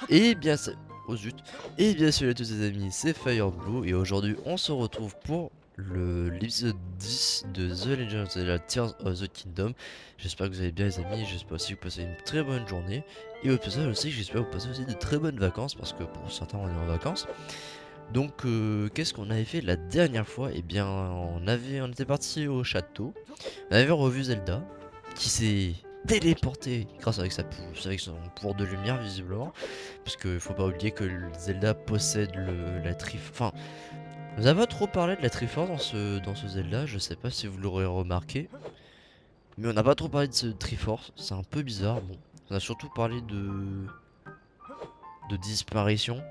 Et bien ça... Oh zut. Et bien salut à tous les amis, c'est Fireblue et aujourd'hui on se retrouve pour l'épisode 10 de The Legend of Zelda Tears of the Kingdom. J'espère que vous allez bien les amis, j'espère aussi que vous passez une très bonne journée. Et au passage aussi, j'espère que vous passez aussi de très bonnes vacances parce que pour certains on est en vacances. Donc qu'est-ce qu'on avait fait la dernière fois? Eh bien on était parti au château, on avait revu Zelda qui s'est téléporté grâce avec son pouvoir de lumière visiblement. Parce que faut pas oublier que Zelda possède la Triforce. Enfin, on n'a pas trop parlé de la Triforce dans ce Zelda, je sais pas si vous l'aurez remarqué. Mais on n'a pas trop parlé de ce Triforce, c'est un peu bizarre. Bon, on a surtout parlé de disparition.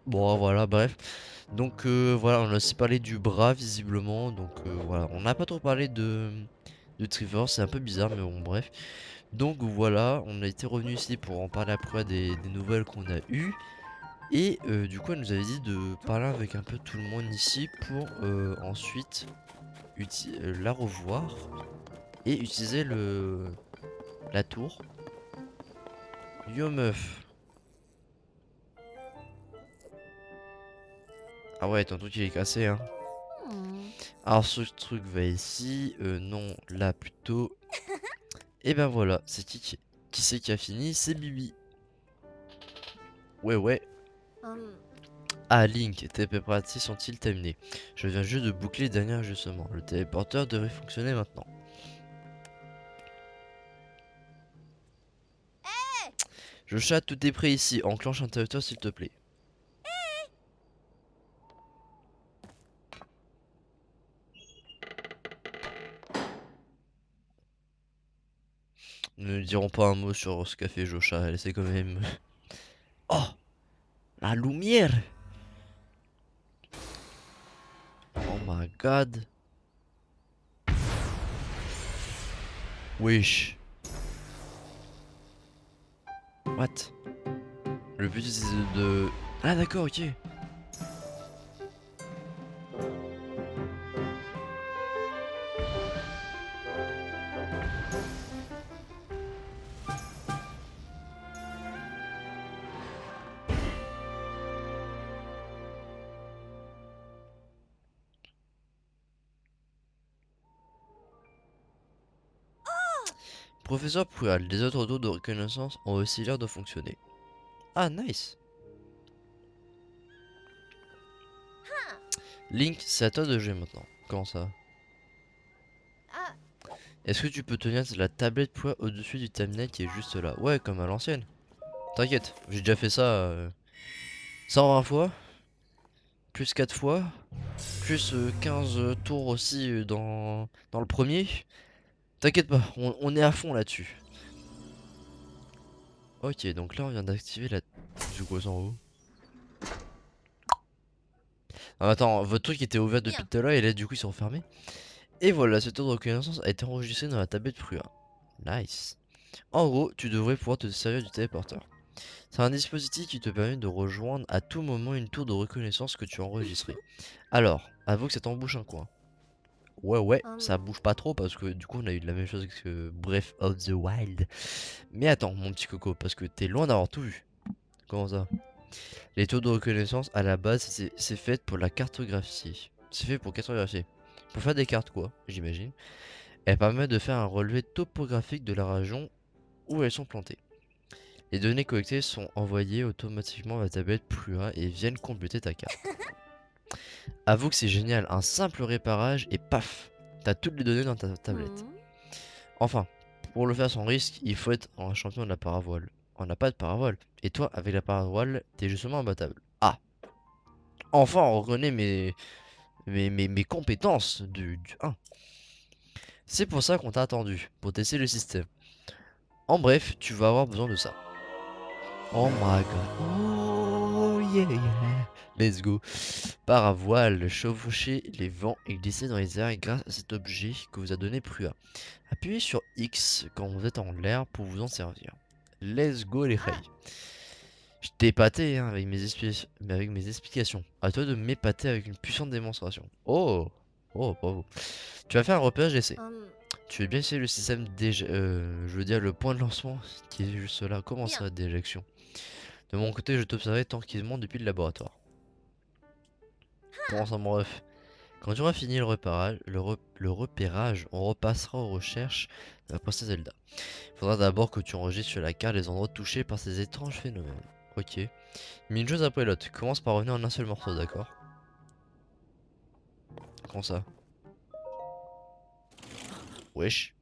Bon, voilà, bref. Donc voilà, on a aussi parlé du bras visiblement. Donc voilà, on n'a pas trop parlé de Triforce, c'est un peu bizarre, mais bon, bref. Donc voilà, on a été revenu ici pour en parler après des nouvelles qu'on a eues. Et du coup, elle nous avait dit de parler avec un peu tout le monde ici pour ensuite la revoir et utiliser la tour. Yo meuf. Ah ouais, ton truc il est cassé hein. Hmm. Alors ce truc va ici, non là plutôt. Et ben voilà, c'est qui c'est qui a fini? C'est Bibi. Ouais ouais. Hmm. Ah Link, tes préparatifs sont-ils terminés? Je viens juste de boucler le dernier ajustement. Le téléporteur devrait fonctionner maintenant. Je chatte, tout est prêt ici. Enclenche un interrupteur s'il te plaît. Nous ne dirons pas un mot sur ce qu'a fait Jocha, elle essaie quand même. Oh, la lumière! Oh my god. Wesh. What? Le but c'est de... Ah d'accord, ok. Professeur Poual, les autres dos de reconnaissance ont aussi l'air de fonctionner. Ah nice. Link, c'est à toi de jouer maintenant. Comment ça? Ah. Est-ce que tu peux tenir la tablette poids au-dessus du timeline qui est juste là? Ouais, comme à l'ancienne. T'inquiète, j'ai déjà fait ça 120 fois, plus 4 fois, plus 15 tours aussi dans le premier. T'inquiète pas, on est à fond là-dessus. Ok, donc là on vient d'activer la... Du coup, en haut. Ah, attends, votre truc était ouvert depuis Bien. tout à l'heure et là du coup ils sont fermés. Et voilà, ce tour de reconnaissance a été enregistré dans la tablette Prua. Nice. En gros, tu devrais pouvoir te servir du téléporteur. C'est un dispositif qui te permet de rejoindre à tout moment une tour de reconnaissance que tu as enregistrée. Alors, avoue que ça t'embouche un coin. Ouais, ouais, ça Hmm. bouge pas trop parce que du coup on a eu la même chose que Breath of the Wild. Mais attends, mon petit coco, parce que t'es loin d'avoir tout vu. Comment ça? Les tours de reconnaissance à la base c'est fait pour la cartographie. C'est fait pour cartographier. Pour faire des cartes quoi, j'imagine. Elle permet de faire un relevé topographique de la région où elles sont plantées. Les données collectées sont envoyées automatiquement à la tablette Plua et viennent compléter ta carte. Avoue que c'est génial, un simple réparage et paf, t'as toutes les données dans ta tablette. Hmm. Enfin, pour le faire sans risque, il faut être un champion de la paravoile. On n'a pas de paravoile. Et toi, avec la paravoile, t'es justement imbattable. Ah, enfin on reconnaît mes compétences du 1. C'est pour ça qu'on t'a attendu, pour tester le système. En bref, tu vas avoir besoin de ça. Oh my god. Oh yeah, yeah. Let's go. Paravoile, chevaucher les vents et glisser dans les airs grâce à cet objet que vous a donné Prua. Appuyez sur X quand vous êtes en l'air pour vous en servir. Let's go les Ah. reilles. Je t'ai épaté hein, avec mes explications. À toi de m'épater avec une puissante démonstration. Oh, oh, bravo. Tu vas faire un repérage d'essai. Hmm. Tu veux bien essayer le système je veux dire le point de lancement qui est juste là. Comment Bien. ça, d'éjection? De mon côté, je t'observais tranquillement depuis le laboratoire. Comment ça, mon ref? Quand tu auras fini le repérage, on repassera aux recherches de la princesse Zelda. Il faudra d'abord que tu enregistres sur la carte les endroits touchés par ces étranges phénomènes. Ok. Mais une chose après l'autre. Commence par revenir en un seul morceau, d'accord? Comment ça? Wesh.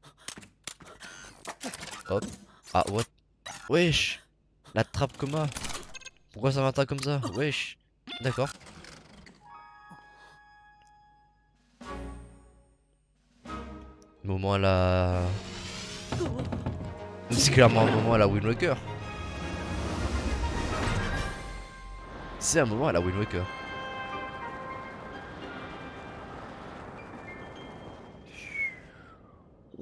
Hop. Ah, what? Wesh. La trappe coma. Pourquoi ça m'attaque comme ça? Wesh. D'accord. Moment à la... C'est clairement un moment à la Wind Waker. C'est un moment à la Wind Waker.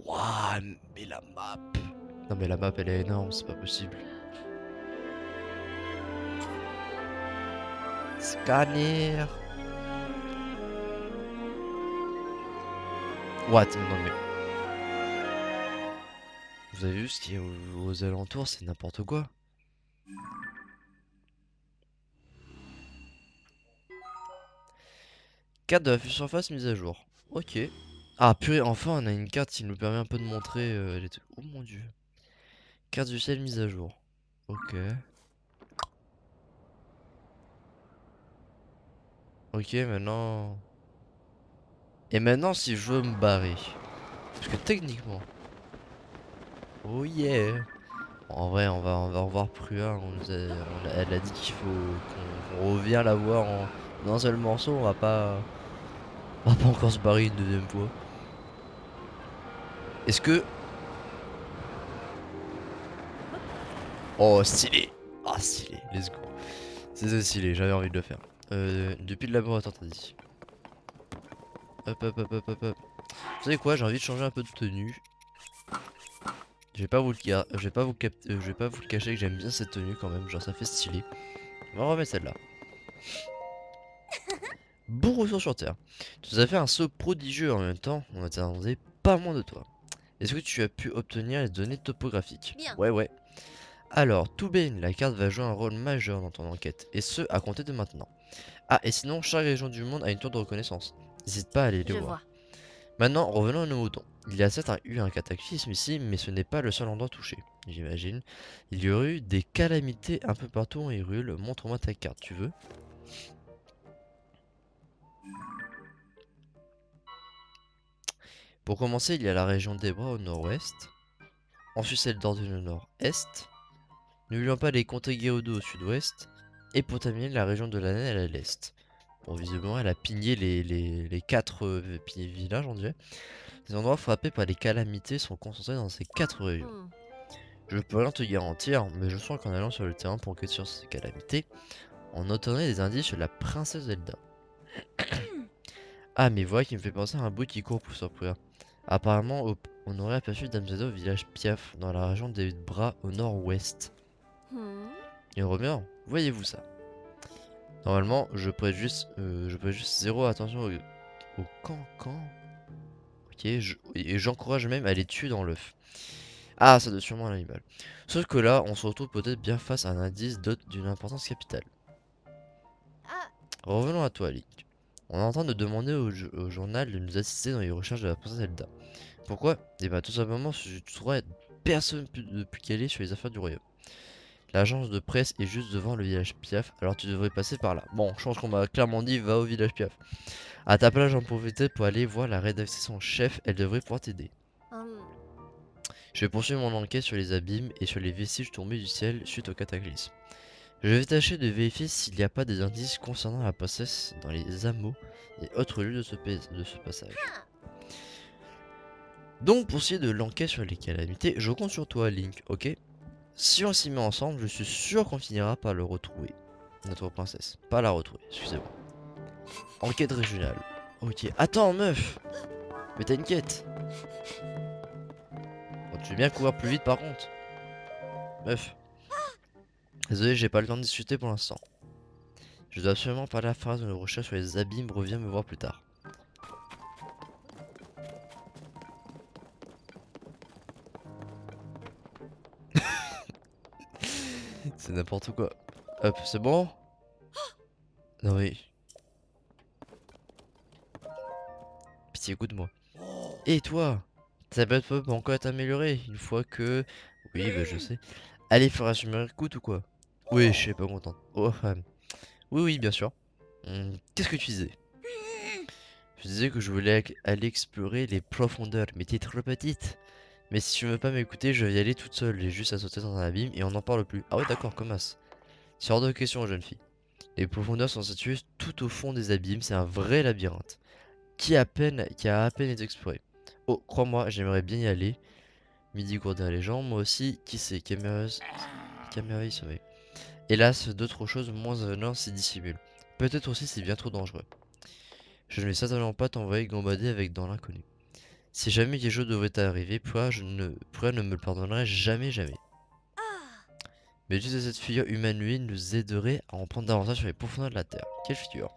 Waouh, mais la map. Non mais la map elle est énorme, c'est pas possible. Scanner. What? Non mais... Vous avez vu ce qui est aux alentours, c'est n'importe quoi. Carte de la surface mise à jour. Ok. Ah purée, enfin on a une carte qui nous permet un peu de montrer les trucs. Oh mon dieu. Carte du ciel mise à jour. Ok. Ok, maintenant... Et maintenant si je veux me barrer. Parce que techniquement... Oh yeah. En vrai, on va revoir Prua. Elle a dit qu'il faut qu'on revient la voir en un seul morceau. On va pas encore se barrer une deuxième fois. Est-ce que... Oh, stylé. Ah, stylé. Let's go. C'est stylé, j'avais envie de le faire. Depuis le laboratoire, t'as dit. Hop, hop, hop, hop, hop, hop. Vous savez quoi, j'ai envie de changer un peu de tenue. Je vais pas vous le je vais pas vous le cacher que j'aime bien cette tenue quand même, genre ça fait stylé. On va remettre celle-là. Bon retour sur Terre. Tu nous as fait un saut prodigieux en même temps, on attendait pas moins de toi. Est-ce que tu as pu obtenir les données topographiques? Bien. Ouais, ouais. Alors, tout bien, la carte va jouer un rôle majeur dans ton enquête, et ce, à compter de maintenant. Ah, et sinon, chaque région du monde a une tour de reconnaissance. N'hésite pas à aller les Je voir. vois. Maintenant, revenons à nos moutons. Il y a certes eu un cataclysme ici, mais ce n'est pas le seul endroit touché, j'imagine. Il y aurait eu des calamités un peu partout en Hyrule. Montre-moi ta carte, tu veux? Pour commencer, il y a la région des bras au nord-ouest. Ensuite, celle d'Ordune au nord-est. N'oublions pas les comtés Gerudo au sud-ouest. Et pour terminer, la région de la Naine à l'est. Bon, visiblement, elle a pigné les quatre villages, on dirait. Les endroits frappés par les calamités sont concentrés dans ces quatre régions. Hmm. Je peux rien te garantir, mais je sens qu'en allant sur le terrain pour enquêter sur ces calamités, on obtenait des indices sur la princesse Zelda. Ah, mais voilà qui me fait penser à un bruit qui court pour surprendre. Apparemment, on aurait aperçu Dame Zelda au village Piaf, dans la région des Bras au nord-ouest. Hmm. Et on revient, voyez-vous ça? Normalement, je prête juste zéro attention au cancan. Ok, et j'encourage même à les tuer dans l'œuf. Ah, ça doit être sûrement un animal. Sauf que là, on se retrouve peut-être bien face à un indice d'une importance capitale. Ah. Revenons à toi, Link. On est en train de demander au journal de nous assister dans les recherches de la princesse Zelda. Pourquoi? Eh bah tout simplement parce que tu trouveras personne de plus calé sur les affaires du royaume. L'agence de presse est juste devant le village Piaf, alors tu devrais passer par là. Bon, je pense qu'on m'a clairement dit va au village Piaf. À ta place, j'en profitais pour aller voir la rédactrice en chef, elle devrait pouvoir t'aider. Hmm. Je vais poursuivre mon enquête sur les abîmes et sur les vestiges tombés du ciel suite au cataclysme. Je vais tâcher de vérifier s'il n'y a pas des indices concernant la princesse dans les hameaux et autres lieux de ce passage. Donc pour ce qui est de l'enquête sur les calamités, je compte sur toi Link, ok? Si on s'y met ensemble, je suis sûr qu'on finira par le retrouver. Notre princesse. Pas la retrouver, excusez-moi. Enquête régionale. Ok. Attends meuf! Mais t'as une quête! Bon, tu veux bien courir plus vite par contre? Meuf. Désolé, j'ai pas le temps de discuter pour l'instant. Je dois absolument parler à Faraz de nos recherches sur les abîmes, reviens me voir plus tard. C'est n'importe quoi. Hop, c'est bon? Non mais... Pitié, écoute-moi. Et toi? Ta bad pop va encore être améliorée une fois que... Oui, bah je sais. Allez, faudra assumer un coup ou quoi? Oui, je suis pas contente. Oh, femme. Oui, oui, bien sûr. Qu'est-ce que tu disais? Je disais que je voulais aller explorer les profondeurs, mais t'es trop petite. Mais si tu veux pas m'écouter, je vais y aller toute seule. J'ai juste à sauter dans un abîme et on n'en parle plus. Ah ouais, d'accord, comme as. C'est hors de question, jeune fille. Les profondeurs sont situées tout au fond des abîmes, c'est un vrai labyrinthe. Qui a à peine été exploré. Oh, crois-moi, j'aimerais bien y aller. Midi gourdin les jambes, moi aussi, qui sait, caméra y sommeil. Hélas, d'autres choses moins étonnantes s'y dissimulent. Peut-être aussi c'est bien trop dangereux. Je ne vais certainement pas t'envoyer gambader avec dans l'inconnu. Si jamais quelque chose devrait t'arriver, Pua ne me le pardonnerait jamais, jamais. Mais juste cette figure humanoïde nous aiderait à en prendre davantage sur les profondeurs de la Terre. Quelle figure?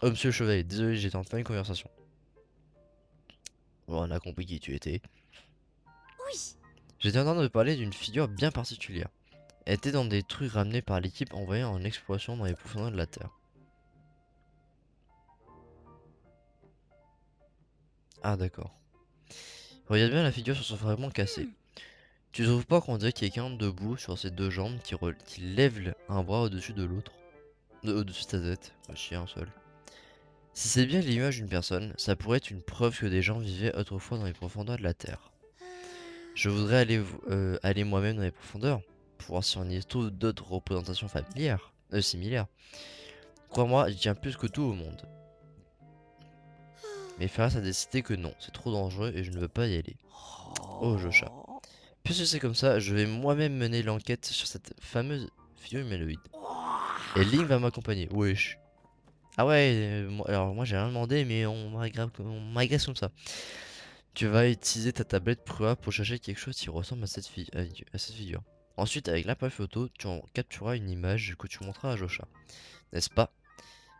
Oh, monsieur le chevalier, désolé, j'étais en pleine conversation. Bon, on a compris qui tu étais. Oui. J'étais en train de parler d'une figure bien particulière. Elle était dans des trucs ramenés par l'équipe envoyée en exploration dans les profondeurs de la Terre. Ah, d'accord. Regarde bien la figure sur son fragment cassé. Tu trouves pas qu'on dirait quelqu'un debout sur ses deux jambes qui lève un bras au-dessus de l'autre? Au-dessus de ta tête, aussi un seul. Si c'est bien l'image d'une personne, ça pourrait être une preuve que des gens vivaient autrefois dans les profondeurs de la Terre. Je voudrais aller moi-même dans les profondeurs, pour voir si on y trouve d'autres représentations similaires. Crois-moi, j'y tiens plus que tout au monde. Mais Ferras a décidé que non, c'est trop dangereux et je ne veux pas y aller. Oh Joshua. Puisque c'est comme ça, je vais moi-même mener l'enquête sur cette fameuse figure humanoïde. Et Link va m'accompagner. Wesh. Ah ouais, alors moi j'ai rien demandé, mais on m'agresse comme ça. Tu vas utiliser ta tablette Prua pour chercher quelque chose qui ressemble à à cette figure. Ensuite, avec l'appareil photo, tu en captureras une image que tu montreras à Joshua. N'est-ce pas?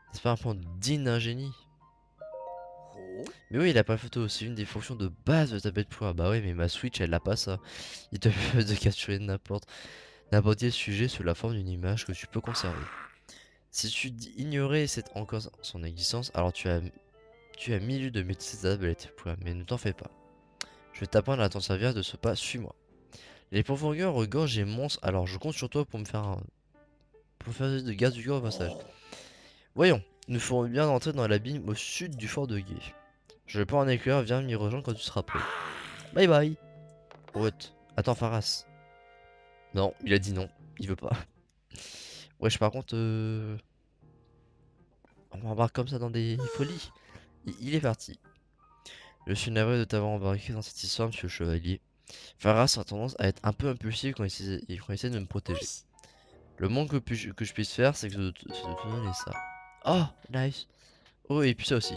N'est-ce pas un point digne d'un génie? Mais oui, l'appareil photo, c'est une des fonctions de base de tablette Prua. Bah ouais, mais ma Switch, elle a pas ça. Il te permet de capturer n'importe quel sujet sous la forme d'une image que tu peux conserver. Si ignorais encore son existence, alors tu as milieu de maîtriser ta tablette, mais ne t'en fais pas. Je vais t'apprendre à t'en servir de ce pas, suis-moi. Les profondeurs regorgent et monstres, alors je compte sur toi pour me faire de garde du corps au passage. Voyons, nous ferons bien d'entrer dans l'abîme au sud du fort de Gué. Je vais pas en éclair, viens m'y rejoindre quand tu seras prêt. Bye bye. What? Attends, Faras. Non, il a dit non, il veut pas. Wesh, par contre, on m'embarque comme ça dans des folies. Il est parti. Je suis navré de t'avoir embarqué dans cette histoire, monsieur le chevalier. Farras a tendance à être un peu impulsif quand il essaie de me protéger. Oui. Le moins que je puisse faire, c'est c'est de te donner ça. Oh, nice. Oh, et puis ça aussi.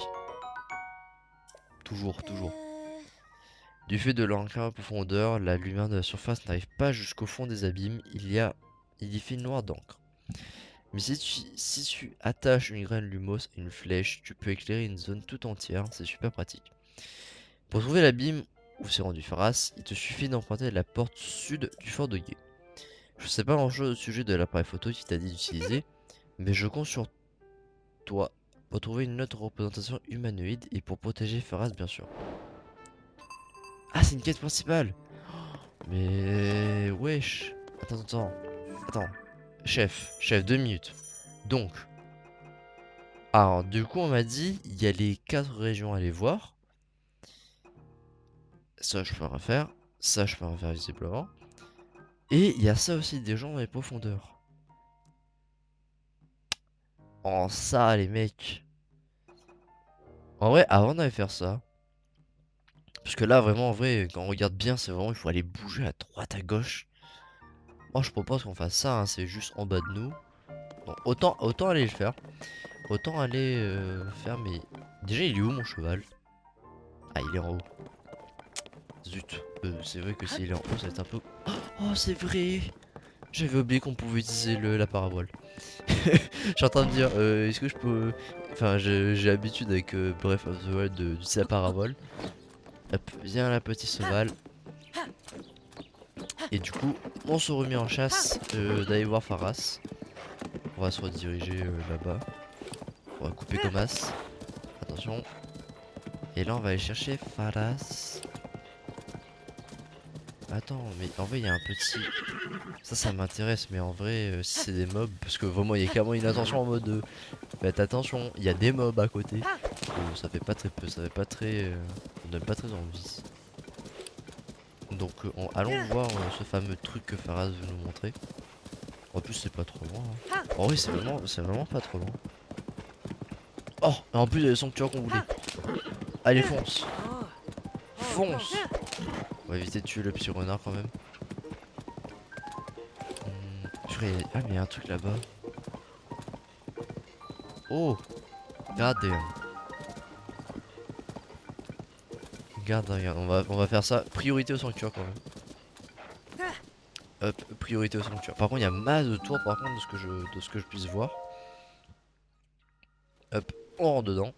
Toujours, toujours. Euh... Du fait de leur incroyable profondeur, la lumière de la surface n'arrive pas jusqu'au fond des abîmes. Il y fait noir d'encre. Mais si tu attaches une graine lumos à une flèche, tu peux éclairer une zone tout entière. C'est super pratique. Pour trouver l'abîme où s'est rendu Faras, il te suffit d'emprunter la porte sud du fort de Gué. Je sais pas grand chose au sujet de l'appareil photo qu'il t'a dit d'utiliser, mais je compte sur toi pour trouver une autre représentation humanoïde et pour protéger Faras bien sûr. Ah, c'est une quête principale! Mais wesh! Attends. Chef, 2 minutes. Donc, alors du coup on m'a dit il y a les 4 régions à aller voir. Ça je peux refaire. Ça je peux refaire visiblement. Et il y a ça aussi, des gens dans les profondeurs. Oh ça les mecs. En vrai, avant d'aller faire ça, parce que là vraiment en vrai, quand on regarde bien, c'est vraiment il faut aller bouger à droite, à gauche. Moi je propose qu'on fasse ça, hein, c'est juste en bas de nous. Donc autant aller le faire. Autant aller faire mais. Déjà il est où mon cheval? Ah il est en haut. Zut. C'est vrai que s'il est en haut, ça va être un peu. Oh c'est vrai! J'avais oublié qu'on pouvait utiliser la parabole. Je suis en train de dire, est-ce que je peux... Enfin, j'ai l'habitude avec Breath of the Wild d'utiliser la parabole. Hop, viens là, petit cheval. Et du coup, on se remet en chasse d'aller voir Pharas. On va se rediriger là-bas. On va couper Gomas. Attention. Et là on va aller chercher Pharas. Attends, mais en vrai il y a un petit... Ça m'intéresse, mais en vrai si c'est des mobs... Parce que vraiment il y a carrément une attention en mode... faites attention, il y a des mobs à côté. Ça fait pas très peu, ça fait pas très... ça donne pas très envie. Donc allons voir ce fameux truc que Pharas veut nous montrer. En plus c'est pas trop loin. Hein. Oh oui c'est vraiment pas trop loin. Oh, et en plus il y a le sanctuaire qu'on voulait. Allez fonce. Fonce. On va éviter de tuer le petit renard quand même. Ah mais il y a un truc là-bas. Oh, gardien. Gardien, on va faire ça. Priorité au sanctuaire quand même. Hop, priorité au sanctuaire. Par contre il y a masse de tours par contre de ce que je puisse voir. Hop, on rentre dedans.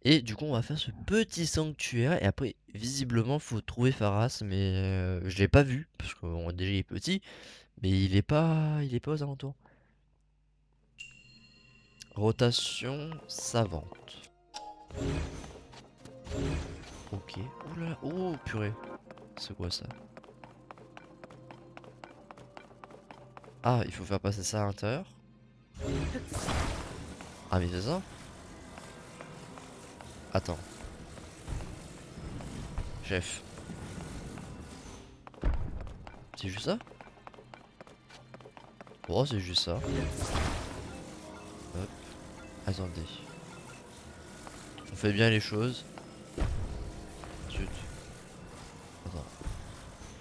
Et du coup on va faire ce petit sanctuaire. Et après visiblement faut trouver Pharas. Mais je l'ai pas vu. Parce que bon, déjà il est petit. Mais il est pas aux alentours. Rotation savante. Ok. Oula. Oh purée. C'est quoi ça? Ah, il faut faire passer ça à l'intérieur. Ah mais c'est ça? Attends. Chef. C'est juste ça? Oh c'est juste ça. Hop. Attendez. On fait bien les choses. Zut. Attends.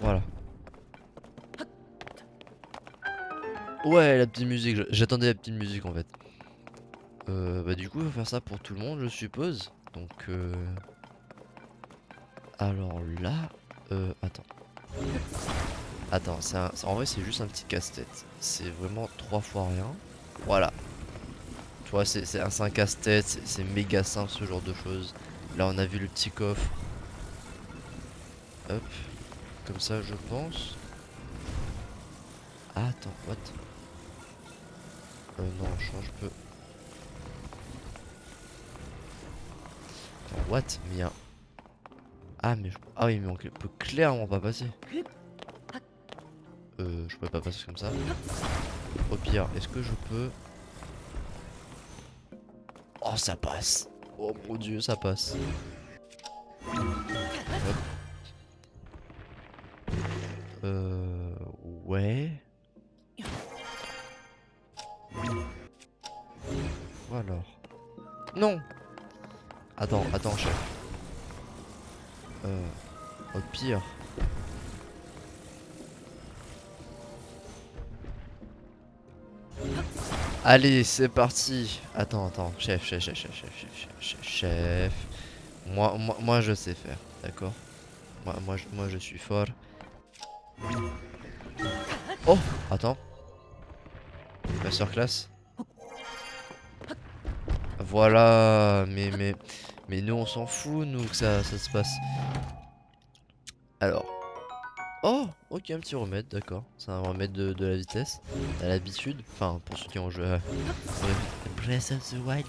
Voilà. Ouais la petite musique. J'attendais la petite musique en fait. Bah du coup il faut faire ça pour tout le monde je suppose. Donc alors là. Attends. Attends, en vrai c'est juste un petit casse-tête. C'est vraiment 3 fois rien. Voilà. Tu vois, c'est un casse-tête, c'est méga simple ce genre de choses. Là on a vu le petit coffre. Hop. Comme ça je pense. Ah, attends, what? Non, change peu. Attends, what? Mais y a... Ah mais ah oui mais on peut clairement pas passer. Je pourrais pas passer comme ça. Au pire, est-ce que je peux... Oh ça passe. Oh mon dieu ça passe. Hop. Ouais. Ou alors. Non. Attends chef. Au pire. Allez, c'est parti. Attends, chef. Moi, je sais faire, d'accord? Moi, je suis fort. Oh, attends. Masterclass. Voilà, mais nous, on s'en fout, nous, que ça se passe. Alors. Oh, ok, un petit remède, d'accord. C'est un remède de la vitesse. À l'habitude. Enfin, pour ceux qui ont joué à Breath of the Wild.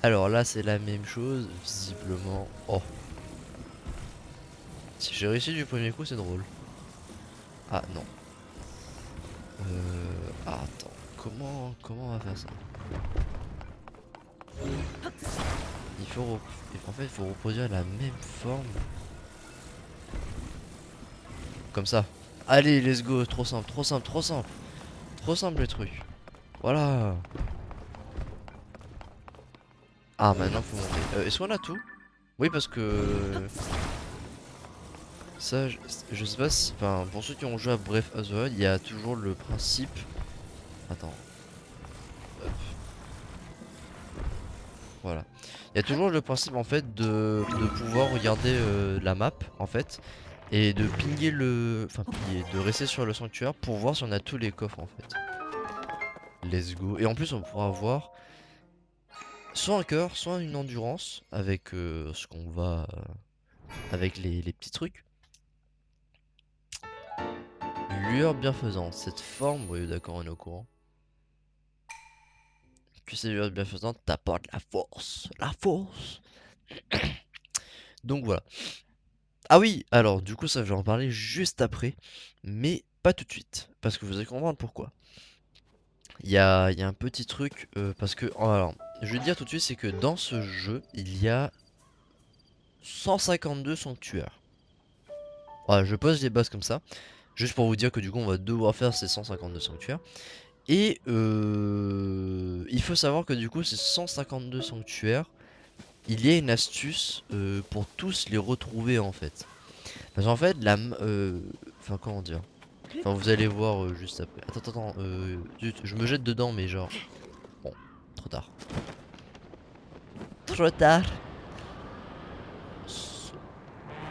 Alors là, c'est la même chose, visiblement. Oh. Si j'ai réussi du premier coup, c'est drôle. Ah non. Attends. Comment on va faire ça? Il faut en fait il faut reproduire la même forme. Comme ça. Allez, let's go. Trop simple, trop simple, trop simple. Trop simple le truc. Voilà. Ah maintenant faut monter. Est-ce qu'on a tout? Oui parce que ça je sais pas si. Enfin pour ceux qui ont joué à Breath of the Wild, il y a toujours le principe. Attends. Hop. Voilà. Il y a toujours le principe en fait de pouvoir regarder la map en fait et de pinguer le... Enfin pinguer, de rester sur le sanctuaire pour voir si on a tous les coffres en fait. Let's go. Et en plus on pourra avoir soit un cœur, soit une endurance avec ce qu'on va... avec les petits trucs. lueur bienfaisante. Cette forme, oui d'accord, on est au courant. Que ces lueurs bienfaisantes t'apportent la force. La force. Donc voilà. Ah oui, alors du coup ça je vais en parler juste après. Mais pas tout de suite. Parce que vous allez comprendre pourquoi. Il y a un petit truc. Parce que... oh, alors, je vais te dire tout de suite, c'est que dans ce jeu, il y a 152 sanctuaires. Voilà, je pose les bases comme ça. Juste pour vous dire que du coup on va devoir faire ces 152 sanctuaires. Et il faut savoir que du coup ces 152 sanctuaires, il y a une astuce pour tous les retrouver en fait. Parce qu'en fait, enfin comment dire. Enfin vous allez voir juste après. Attends, zut, je me jette dedans mais genre... Bon, trop tard. Trop tard.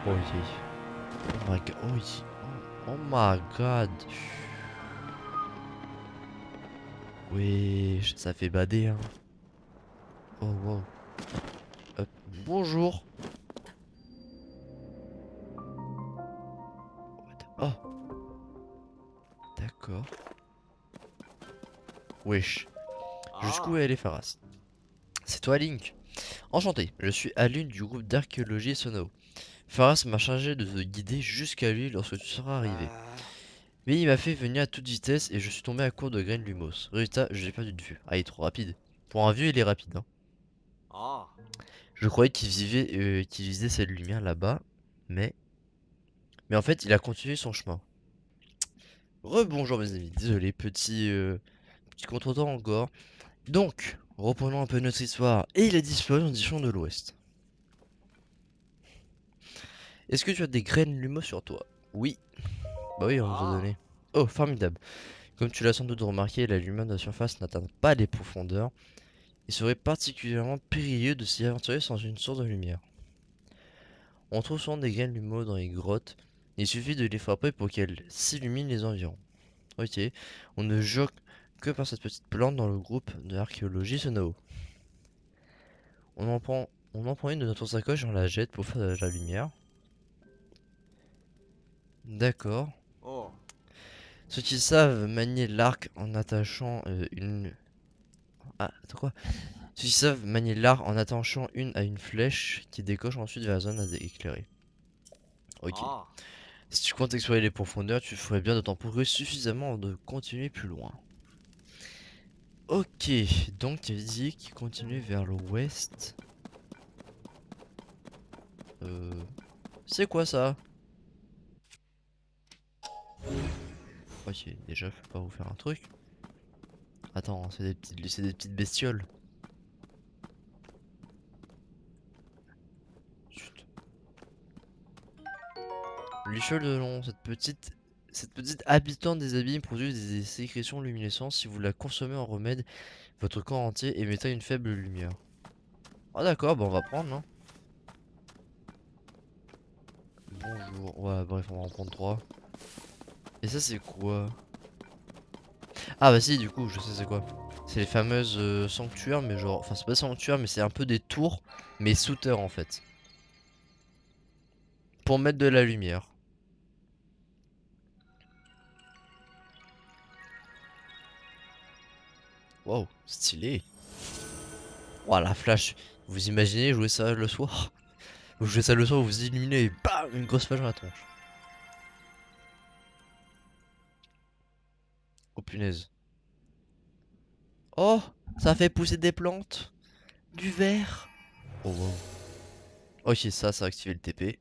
Oh yeah. Oh my god. Oh, oh my god. Oui, ça fait bader hein. Oh wow. Hop. Bonjour. Oh, d'accord. Wesh. Jusqu'où est allé Pharas? C'est toi Link. Enchanté, je suis Alune du groupe d'archéologie Sono. Pharas m'a chargé de te guider jusqu'à lui lorsque tu seras arrivé. Mais il m'a fait venir à toute vitesse et je suis tombé à court de graines lumos. Résultat, je l'ai perdu de vue. Ah, il est trop rapide. Pour un vieux, il est rapide, hein. Je croyais qu'il visait cette lumière là-bas, mais... Mais en fait, il a continué son chemin. Rebonjour mes amis, désolé, petit contretemps encore. Donc, reprenons un peu notre histoire. Et il a disparu en direction de l'ouest. Est-ce que tu as des graines lumos sur toi? Oui. Bah oui, on nous a donné. Oh, formidable. Comme tu l'as sans doute remarqué, la lumière de la surface n'atteint pas les profondeurs. Il serait particulièrement périlleux de s'y aventurer sans une source de lumière. On trouve souvent des graines lumos dans les grottes. Il suffit de les frapper pour qu'elles s'illuminent les environs. Ok. On ne joue que par cette petite plante dans le groupe de l'archéologie Sonao. On en prend une de notre sacoche et on la jette pour faire de la lumière. D'accord. Ceux qui savent manier l'arc en attachant une... Ah, attends quoi? Ceux qui savent manier l'arc en attachant une à une flèche qui décoche ensuite vers la zone à éclairer. Ok. Si tu comptes explorer les profondeurs, tu ferais bien de t'en prouver suffisamment avant de continuer plus loin. Ok, donc tu as dit qu'il continuait vers l'ouest. Euh... C'est quoi ça? Ok, déjà, je peux pas vous faire un truc. Attends, c'est des petites bestioles. Chut. Luciole de long, cette petite habitante des abîmes produit des sécrétions luminescentes. Si vous la consommez en remède, votre corps entier émettra une faible lumière. Ah d'accord, bah on va prendre, non? Bonjour. Ouais, bref, on va en prendre 3. Et ça, c'est quoi? Ah bah si, du coup, je sais c'est quoi. C'est les fameuses sanctuaires, mais genre... Enfin, c'est pas sanctuaires, mais c'est un peu des tours, mais sous terre, en fait. Pour mettre de la lumière. Wow, stylé. Oh la flash. Vous imaginez jouer ça le soir? Vous jouez ça le soir, vous vous illuminez et bam, une grosse flash dans la tronche. Oh punaise. Oh, ça fait pousser des plantes. Du verre. Oh wow. Ok, ça a activé le TP.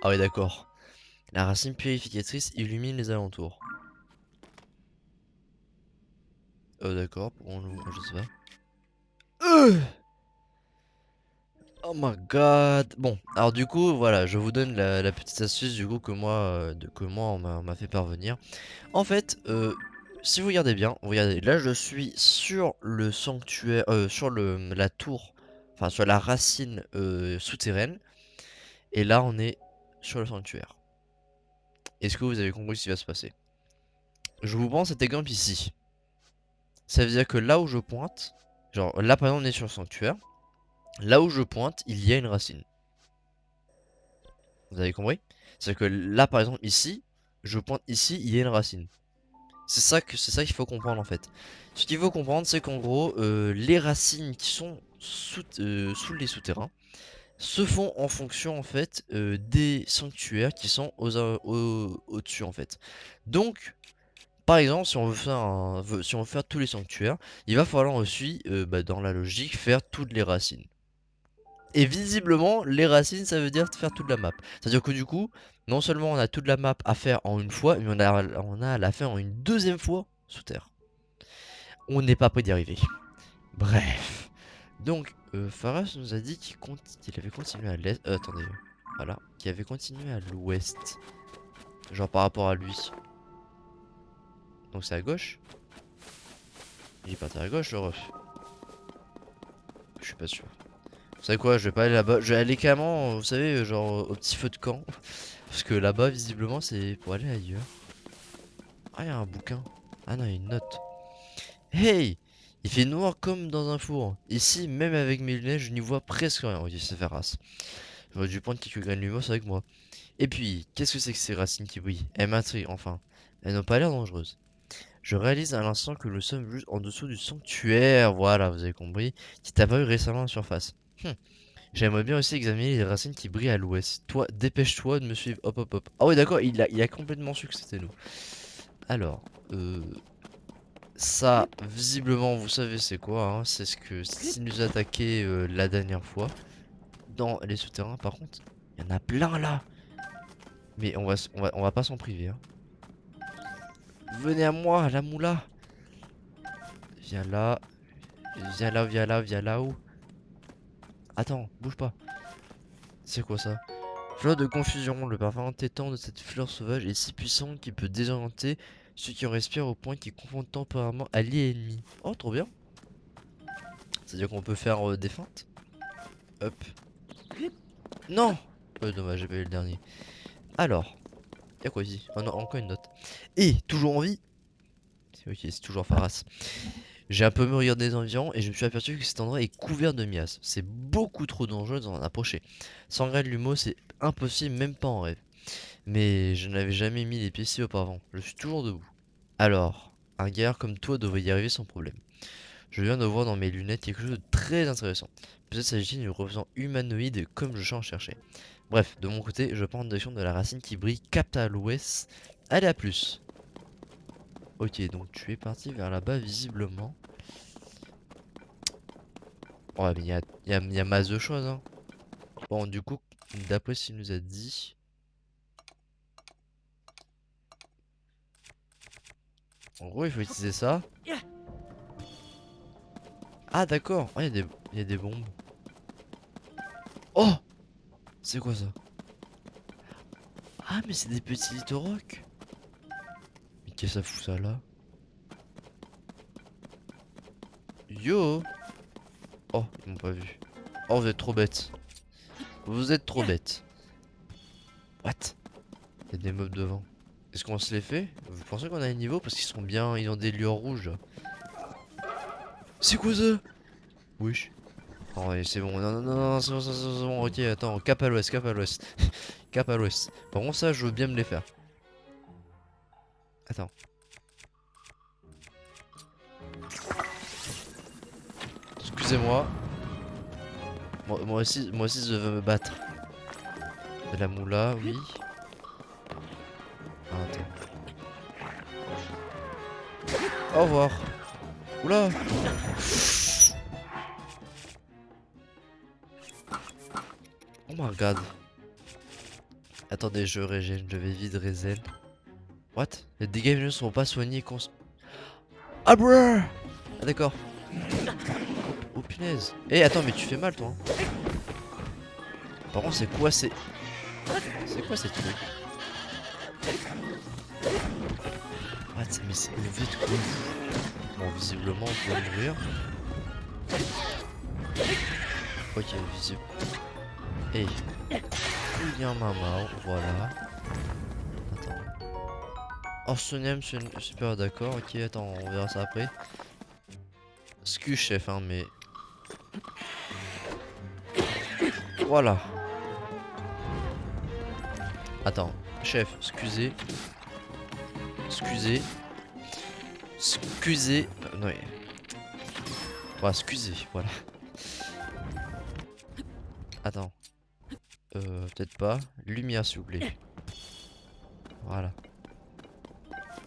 Ah ouais, d'accord. La racine purificatrice illumine les alentours. D'accord, je sais pas. Oh my god. Bon, alors du coup, voilà, je vous donne la petite astuce du coup que moi on m'a fait parvenir. En fait, si vous regardez bien, regardez, là je suis sur le sanctuaire, sur la tour, enfin sur la racine souterraine, et là on est sur le sanctuaire. Est-ce que vous avez compris ce qui va se passer? Je vous prends cet exemple ici. Ça veut dire que là où je pointe, genre là par exemple on est sur le sanctuaire, Là où je pointe, il y a une racine. Vous avez compris? C'est que là, par exemple, ici, je pointe ici, il y a une racine. C'est ça qu'il faut comprendre en fait. Ce qu'il faut comprendre, c'est qu'en gros, les racines qui sont sous les souterrains se font en fonction en fait des sanctuaires qui sont au-dessus en fait. Donc, par exemple, si on veut faire si on veut faire tous les sanctuaires, il va falloir aussi, dans la logique, faire toutes les racines. Et visiblement, les racines, ça veut dire faire toute la map. C'est-à-dire que du coup, non seulement on a toute la map à faire en une fois, mais on a à la faire en une deuxième fois sous terre. On n'est pas prêt d'y arriver. Bref. Donc, Faras nous a dit qu'il avait continué à l'est. Attendez. Voilà. Qu'il avait continué à l'ouest. Genre par rapport à lui. Donc c'est à gauche. Il est parti à gauche, le ref. Je suis pas sûr. Vous savez quoi, je vais pas aller là-bas. Je vais aller carrément, vous savez, genre au petit feu de camp. Parce que là-bas, visiblement, c'est pour aller ailleurs. Ah, il y a un bouquin. Ah non, il y a une note. Hey! Il fait noir comme dans un four. Ici, même avec mes lunettes, je n'y vois presque rien. Ok, c'est Ferras. J'aurais dû prendre quelques graines de lumos avec moi. Et puis, qu'est-ce que c'est que ces racines qui brillent? Elles m'intriguent, enfin. Elles n'ont pas l'air dangereuses. Je réalise à l'instant que nous sommes juste en dessous du sanctuaire, voilà, vous avez compris, qui est apparu récemment en surface. J'aimerais bien aussi examiner les racines qui brillent à l'ouest. Toi, dépêche-toi de me suivre. Hop, hop, hop. Ah oui, d'accord, il a complètement su que c'était nous. Alors, ça, visiblement, vous savez c'est quoi, hein, c'est ce qui nous a attaqué la dernière fois. Dans les souterrains, par contre, il y en a plein là. Mais on va pas s'en priver, hein. Venez à moi, la moula. Viens là, viens là, viens là, viens là-haut. Attends, bouge pas. C'est quoi ça? Fleur de confusion, le parfum entêtant de cette fleur sauvage est si puissant qu'il peut désorienter ceux qui en respirent au point qu'ils confondent temporairement alliés et ennemis. Oh, trop bien. C'est-à-dire qu'on peut faire des feintes. Hop. Non. Dommage, j'ai pas eu le dernier. Alors, y'a quoi ici? Oh non, encore une note. Et, toujours en vie. Ok, c'est toujours Faras. J'ai un peu me regardé des environs et je me suis aperçu que cet endroit est couvert de miasmes. C'est beaucoup trop dangereux d'en approcher. Sans grain de l'humo, c'est impossible, même pas en rêve. Mais je n'avais jamais mis les pieds ici auparavant. Je suis toujours debout. Alors, un gars comme toi devrait y arriver sans problème. Je viens de voir dans mes lunettes quelque chose de très intéressant. Peut-être s'agit-il d'une représentation humanoïde comme je en cherchais. Bref, de mon côté, je prends en direction de la racine qui brille cap à l'ouest. Allez, à plus. Ok, donc tu es parti vers là-bas visiblement. Ouais, mais il y a masse de choses, hein. Bon, du coup, d'après ce qu'il nous a dit... En gros, il faut utiliser ça. Ah, d'accord. Oh, il y a des bombes. Oh! C'est quoi ça? Ah, mais c'est des petits rocs. Mais qu'est-ce que ça fout ça là? Yo! Oh, ils m'ont pas vu. Oh, vous êtes trop bêtes. Vous êtes trop bêtes. What? Il y a des mobs devant. Est-ce qu'on se les fait? Vous pensez qu'on a un niveau? Parce qu'ils sont bien. Ils ont des lueurs rouges là. C'est quoi ça? Wesh. Oh, ouais, c'est bon. Non, non, non, non, c'est bon. Ok, attends. Cap à l'ouest, cap à l'ouest. Cap à l'ouest. Par contre, ça, je veux bien me les faire. Attends. Excusez-moi. Moi aussi, je veux me battre. De la moula, oui. Ah, attends. Au revoir. Oula. Oh my god. Attendez, je régène, je vais vide régène. What? Les dégâts ne sont pas soignés Ah bruh. Ah d'accord. Oh punaise. Eh attends, mais tu fais mal toi, hein. Par contre, c'est quoi ces... C'est quoi ces trucs? What? Mais c'est élevé de quoi? Bon, visiblement, on doit mourir. Ok, visible. Hey. Il y a un maman, voilà. Attends. Orsonium, super d'accord. Ok, attends, on verra ça après. Excuse chef, hein, mais... Voilà. Attends, chef, excusez. Excusez. Excusez. Non, ouais. Voilà, excusez, voilà. Attends. Peut-être pas. Lumière, s'il vous plaît. Voilà.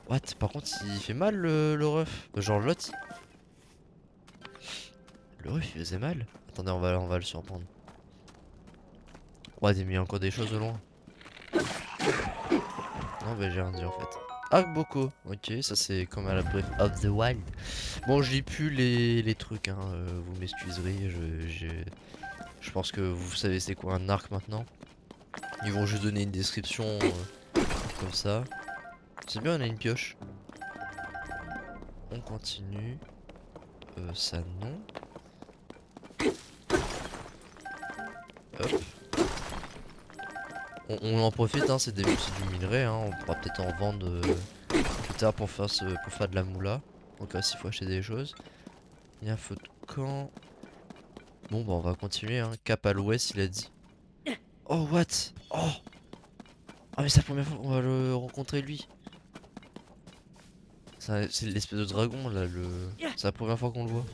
What? Par contre, il fait mal le ref. Genre l'autre. Le ref, il faisait mal. Attendez, on va le surprendre. Ouais, il y a encore des choses au loin. Non, bah j'ai rien dit en fait. Boko, ok, ça c'est comme à la Breath of the Wild. Bon, je lis plus les trucs, hein, vous m'excuserez, je pense que vous savez c'est quoi un arc maintenant. Ils vont juste donner une description comme ça. C'est bien, on a une pioche. On continue. Ça non. Hop. On en profite, hein, c'est du minerai, hein, on pourra peut-être en vendre plus tard pour faire de la moula. Donc là, s'il faut acheter des choses. Il y a un feu de camp. Bon, bah on va continuer, hein. Cap à l'ouest, il a dit. Oh, what? Oh! Ah, mais c'est la première fois qu'on va le rencontrer, lui. C'est l'espèce de dragon, là, c'est la première fois qu'on le voit.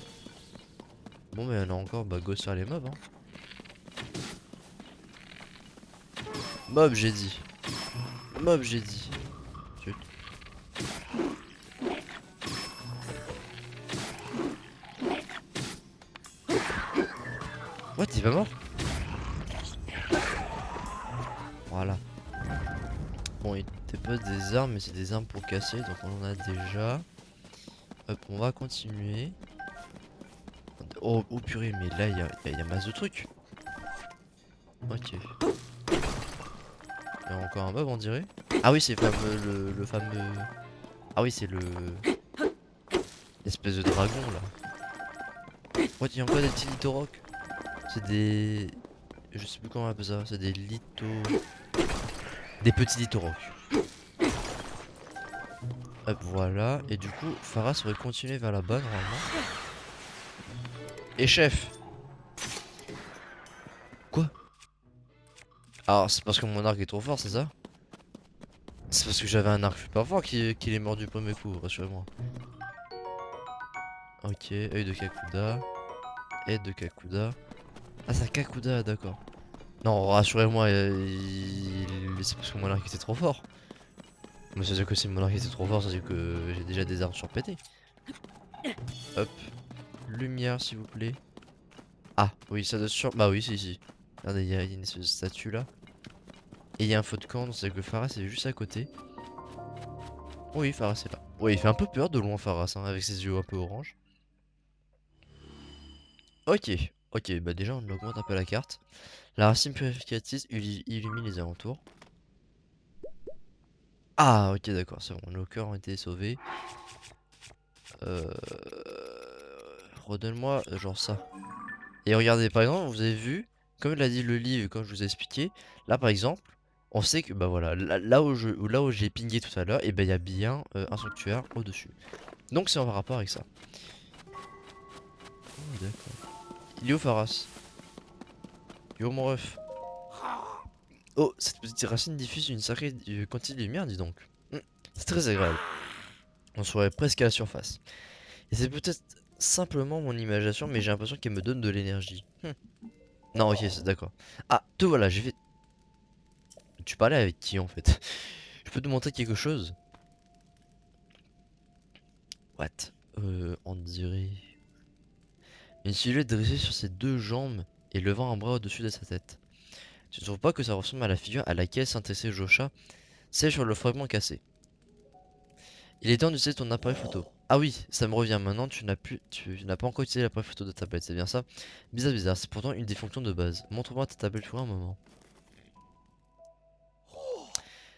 Bon, mais on a encore, bah, go sur les mobs, hein. Mob, j'ai dit. Mob, j'ai dit. Chut. What? Il est pas mort? Voilà. Bon, il te pose des armes, mais c'est des armes pour casser, donc on en a déjà. Hop, on va continuer. Oh, oh purée, mais là, il y a masse de trucs. Ok. Il y a encore un mob, on dirait. Ah oui, c'est le fameux... Ah oui, c'est l'espèce de dragon, là. What, il y a encore des petits lithorocs. C'est des... Je sais plus comment on appelle ça. C'est des des petits lithorocs. Hop, voilà. Et du coup, Pharas aurait continué vers là-bas, normalement. Et chef! Quoi? Alors, c'est parce que mon arc est trop fort, c'est ça? C'est parce que j'avais un arc super fort qu'il est mort du premier coup, rassurez-moi. Ok, œil de Kakuda. Aide de Kakuda. Ah, c'est un Kakuda, d'accord. Non, rassurez-moi, c'est parce que mon arc était trop fort. Mais c'est-à-dire que si mon arc était trop fort, c'est-à-dire que j'ai déjà des armes surpétées. Hop. Lumière, s'il vous plaît. Ah, oui, ça doit sur... Bah oui, si. Regardez, il y a une espèce de statue là. Et il y a un feu de camp, donc c'est-à-dire que Pharas est juste à côté. Oui, Pharas est là. Oui, il fait un peu peur de loin, Pharas, hein, avec ses yeux un peu orange. Ok, ok, bah déjà on augmente un peu la carte. La racine purificatrice illumine les alentours. Ah, ok, d'accord, c'est bon, nos cœurs ont été sauvés. Euh... Redonne-moi genre ça. Et regardez, par exemple, vous avez vu, comme l'a dit le livre, comme je vous ai expliqué, là par exemple, on sait que bah voilà, là où j'ai pingé tout à l'heure, et ben il y a bien un sanctuaire au-dessus. Donc c'est en rapport avec ça. Oh, d'accord. Il est où Pharas? Il est où mon ref? Oh, cette petite racine diffuse une sacrée quantité de lumière, dis donc. C'est très agréable. On serait presque à la surface. Et c'est peut-être simplement mon imagination, mais j'ai l'impression qu'elle me donne de l'énergie. Non, ok, c'est d'accord. Ah, te voilà, j'ai fait... Tu parlais avec qui en fait? Je peux te montrer quelque chose? What? On dirait... Une silhouette dressée sur ses deux jambes et levant un bras au-dessus de sa tête. Tu ne trouves pas que ça ressemble à la figure à laquelle s'intéressait Josha? C'est sur le fragment cassé. Il est temps d'utiliser ton appareil photo. Ah oui, ça me revient maintenant, tu n'as pas encore utilisé l'appareil photo de tablette, c'est bien ça? Bizarre, bizarre, c'est pourtant une des fonctions de base. Montre-moi ta tablette pour un moment.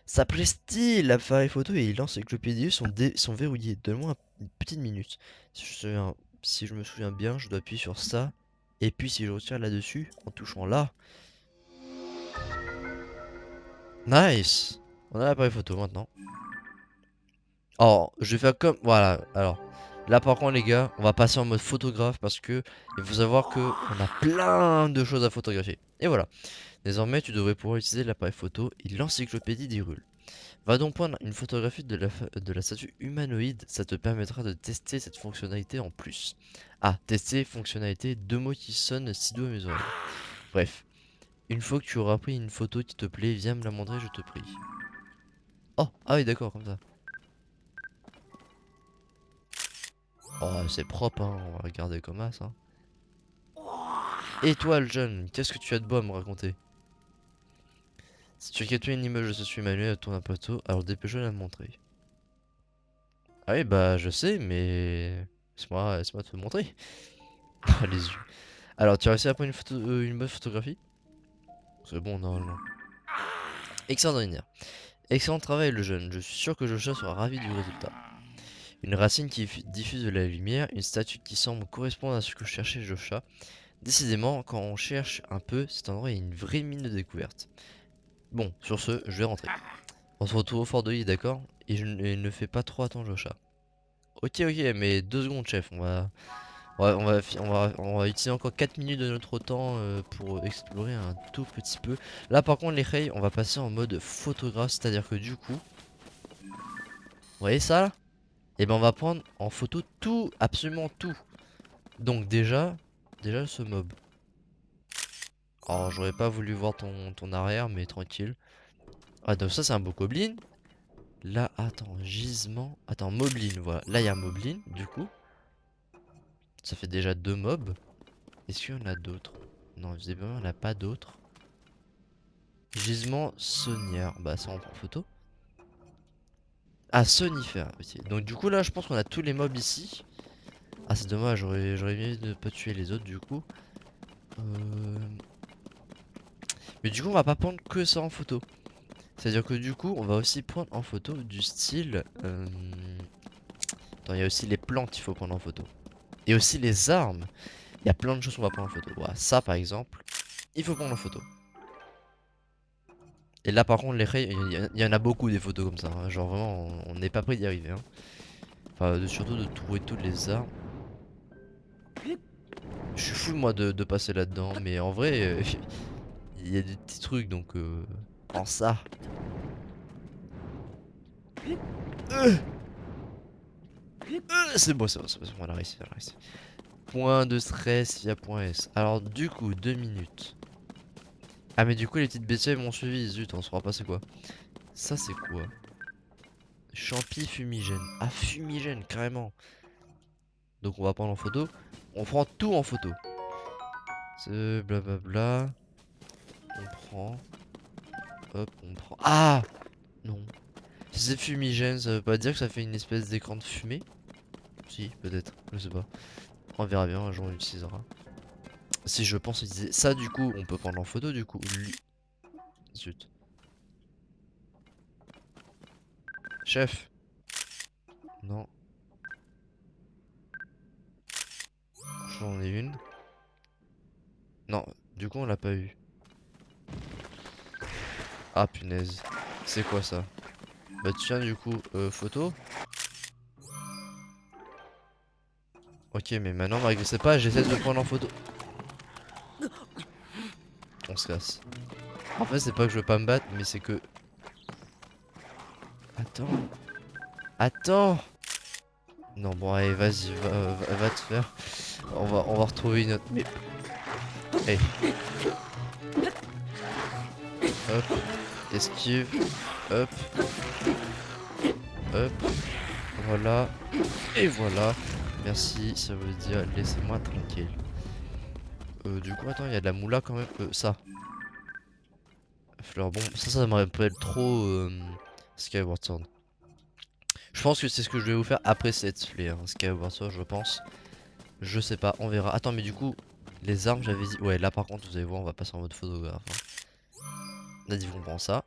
Ça prestille l'appareil photo et il lance l'encyclopédie sont verrouillés. Donne-moi une petite minute. Si je me souviens bien, je dois appuyer sur ça. Et puis si je retire là-dessus, en touchant là. Nice! On a l'appareil photo maintenant. Oh, je vais faire comme... Voilà, alors. Là par contre les gars, on va passer en mode photographe parce que il faut savoir que on a plein de choses à photographier. Et voilà. Désormais, tu devrais pouvoir utiliser l'appareil photo et l'encyclopédie d'Hyrule. Va donc prendre une photographie de la statue humanoïde, ça te permettra de tester cette fonctionnalité en plus. Ah, tester fonctionnalité, deux mots qui sonnent si doux à mes oreilles. Bref, une fois que tu auras pris une photo qui te plaît, viens me la montrer, je te prie. Oh, ah oui, d'accord, comme ça. Oh, c'est propre, hein, on va regarder comme ça. Et toi, le jeune, qu'est-ce que tu as de beau à me raconter? Si tu as capturé une image de ce manuel à ton appareil, alors dépêche-toi de la me montrer. Ah oui, bah je sais, mais laisse-moi te montrer. Ah, les yeux. Alors, tu as réussi à prendre une bonne photographie? C'est bon, normalement. Extraordinaire. Excellent travail, le jeune. Je suis sûr que Joshua sera ravi du résultat. Une racine qui diffuse de la lumière, une statue qui semble correspondre à ce que cherchait Joshua. Décidément, quand on cherche un peu, cet endroit est une vraie mine de découverte. Bon, sur ce, je vais rentrer. On se retrouve au fort de l'île, d'accord? Et ne fais pas trop attendre Joshua. Ok, ok, mais 2 secondes, chef. On va utiliser encore 4 minutes de notre temps pour explorer un tout petit peu. Là, par contre, les rails, on va passer en mode photographe, c'est-à-dire que du coup, vous voyez ça là? Et ben, on va prendre en photo tout, absolument tout. Donc déjà ce mob. Alors, j'aurais pas voulu voir ton arrière, mais tranquille. Ah, donc ça, c'est un bokoblin. Là, attends, gisement. Attends, moblin, voilà. Là, il y a moblin, du coup. Ça fait déjà 2 mobs. Est-ce qu'il y en a d'autres? Non, visiblement, il n'y en a pas d'autres. Gisement saunière. Bah, ça, on prend photo. Ah, sonifère. Ok. Donc, du coup, là, je pense qu'on a tous les mobs ici. Ah, c'est dommage, j'aurais mieux de pas tuer les autres, du coup. Euh... Mais du coup, on va pas prendre que ça en photo. C'est-à-dire que du coup, on va aussi prendre en photo du style. Attends, il y a aussi les plantes qu'il faut prendre en photo. Et aussi les armes. Il y a plein de choses qu'on va prendre en photo. Voilà, ça par exemple, il faut prendre en photo. Et là par contre, les rails, il y en a beaucoup des photos comme ça, hein. Genre vraiment, on n'est pas prêt d'y arriver, hein. Enfin, surtout de trouver toutes les armes. Je suis fou moi de passer là-dedans, mais en vrai, il y a des petits trucs donc. Prends ça. C'est bon, c'est bon, on a réussi, on a réussi. Point de stress, il y a point S. Alors du coup, 2 minutes. Ah mais du coup les petites bestioles m'ont suivi, zut, on saura pas c'est quoi. Ça c'est quoi? Champi fumigène. Ah fumigène, carrément. Donc on va prendre en photo. On prend tout en photo. Ce blablabla. On prend. Hop, on prend. Ah non. Si c'est fumigène, ça veut pas dire que ça fait une espèce d'écran de fumée? Si, peut-être, je sais pas. On verra bien, un jour on l'utilisera. Si je pense utiliser ça du coup, on peut prendre en photo du coup. Lui. Zut. Chef. Non, j'en ai une. Non, du coup on l'a pas eu. Ah punaise. C'est quoi ça? Bah tiens du coup, photo. Ok mais maintenant m'agressez pas, j'essaie de prendre en photo. On se casse. En fait c'est pas que je veux pas me battre, mais c'est que... Attends. Attends. Non bon allez vas-y, va te faire. On va retrouver une autre... Mais... Hey, hop. Esquive. Hop. Hop. Voilà. Et voilà. Merci, ça veut dire laissez-moi tranquille. Du coup attends, il y a de la moula quand même. Ça. Fleur bon, ça me rappelle trop Skyward Sword. Je pense que c'est ce que je vais vous faire après cette fleur, hein, Skyward Sword, je pense. Je sais pas, on verra. Attends, mais du coup, les armes, j'avais dit. Ouais, là par contre, vous allez voir, on va passer en mode photographe, hein. On a dit, on prend ça.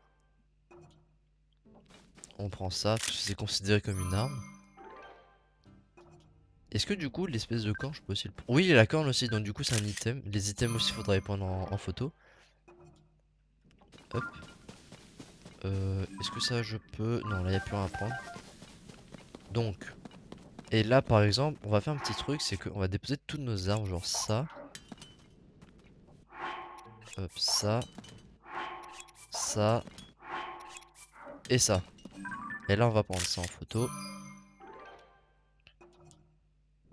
On prend ça, parce que c'est considéré comme une arme. Est-ce que du coup, l'espèce de corne, je peux aussi le prendre? Oui, la corne aussi, donc du coup, c'est un item. Les items aussi, faudra les prendre en photo. Hop. Est-ce que ça, je peux. Non, là, il a plus rien à prendre. Donc, Et là par exemple on va faire un petit truc, c'est qu'on va déposer toutes nos armes, genre ça. Hop, ça et ça. Et là on va prendre ça en photo.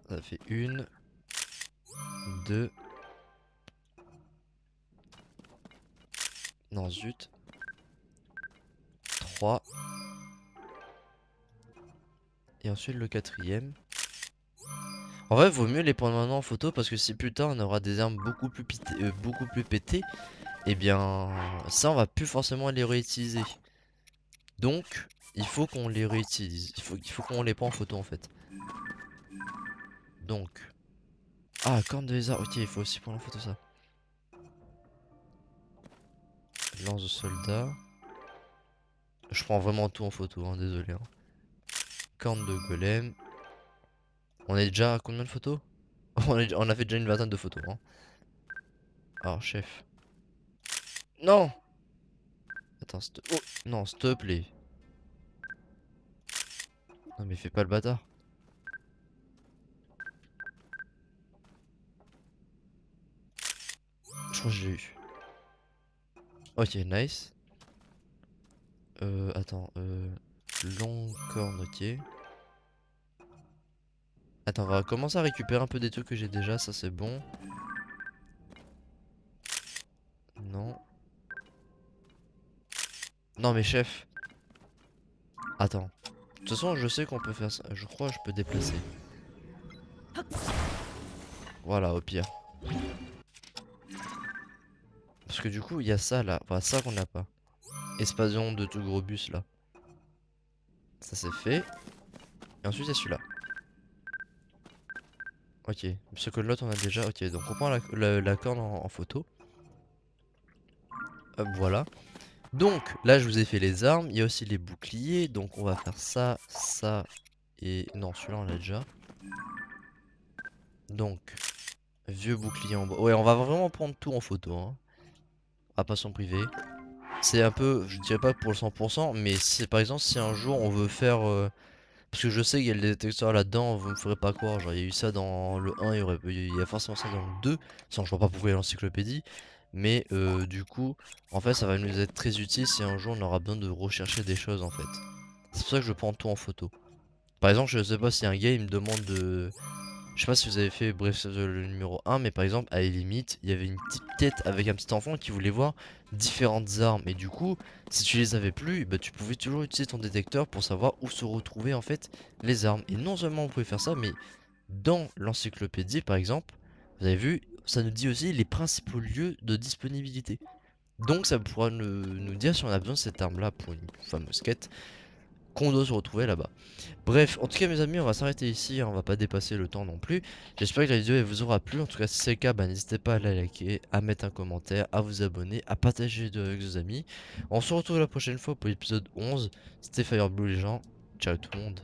Ça fait une, deux, non zut, trois. Et ensuite le quatrième. En vrai vaut mieux les prendre maintenant en photo parce que si plus tard on aura des armes beaucoup plus pétées, eh bien ça on va plus forcément les réutiliser. Donc il faut qu'on les réutilise, il faut qu'on les prenne en photo en fait. Donc, ah corne de lézard, ok il faut aussi prendre en photo ça. Lance de soldat. Je prends vraiment tout en photo, hein, désolé. Hein. Corne de golem. On est déjà à combien de photos? On a fait déjà une vingtaine de photos. Hein. Alors chef. Non. Attends, oh, non, s'il te plaît. Non mais fais pas le bâtard. Je crois que j'ai eu. Ok, nice. Attends, longue corne, ok. Attends, on va commencer à récupérer un peu des trucs que j'ai déjà, ça c'est bon. Non. Non mais chef. Attends. De toute façon, je sais qu'on peut faire ça. Je crois que je peux déplacer. Voilà, au pire. Parce que du coup, il y a ça là. Enfin, ça qu'on n'a pas. Espasion de tout gros bus là. Ça c'est fait. Et ensuite, il y a celui-là. Ok. Ce que l'autre on a déjà. Ok, donc on prend la corne en photo. Hop, voilà. Donc, là, je vous ai fait les armes. Il y a aussi les boucliers. Donc, on va faire ça, ça. Et non, celui-là, on l'a déjà. Donc, vieux bouclier en bois. Ouais, on va vraiment prendre tout en photo. Hein. À passion privée. C'est un peu, je dirais pas pour le 100%, mais c'est par exemple si un jour on veut faire parce que je sais qu'il y a des textures là-dedans, vous me ferez pas croire, genre il y a eu ça dans le 1, il y a forcément ça dans le 2, sans je vois pas pourquoi il y a l'encyclopédie, mais du coup, en fait ça va nous être très utile si un jour on aura besoin de rechercher des choses en fait. C'est pour ça que je prends tout en photo. Par exemple, je sais pas si un gars il me demande de... Je sais pas si vous avez fait bref le numéro 1, mais par exemple à la limite, il y avait une petite tête avec un petit enfant qui voulait voir différentes armes. Et du coup, si tu les avais plus, bah, tu pouvais toujours utiliser ton détecteur pour savoir où se retrouver en fait les armes. Et non seulement vous pouvez faire ça, mais dans l'encyclopédie par exemple, vous avez vu, ça nous dit aussi les principaux lieux de disponibilité. Donc ça pourra nous dire si on a besoin de cette arme là pour une fameuse quête qu'on doit se retrouver là-bas. Bref, en tout cas mes amis, on va s'arrêter ici, hein, on va pas dépasser le temps non plus. J'espère que la vidéo elle vous aura plu, en tout cas si c'est le cas, bah, n'hésitez pas à la liker, à mettre un commentaire, à vous abonner, à partager la vidéo avec vos amis. On se retrouve la prochaine fois pour l'épisode 11, c'était Fireblue les gens, ciao tout le monde.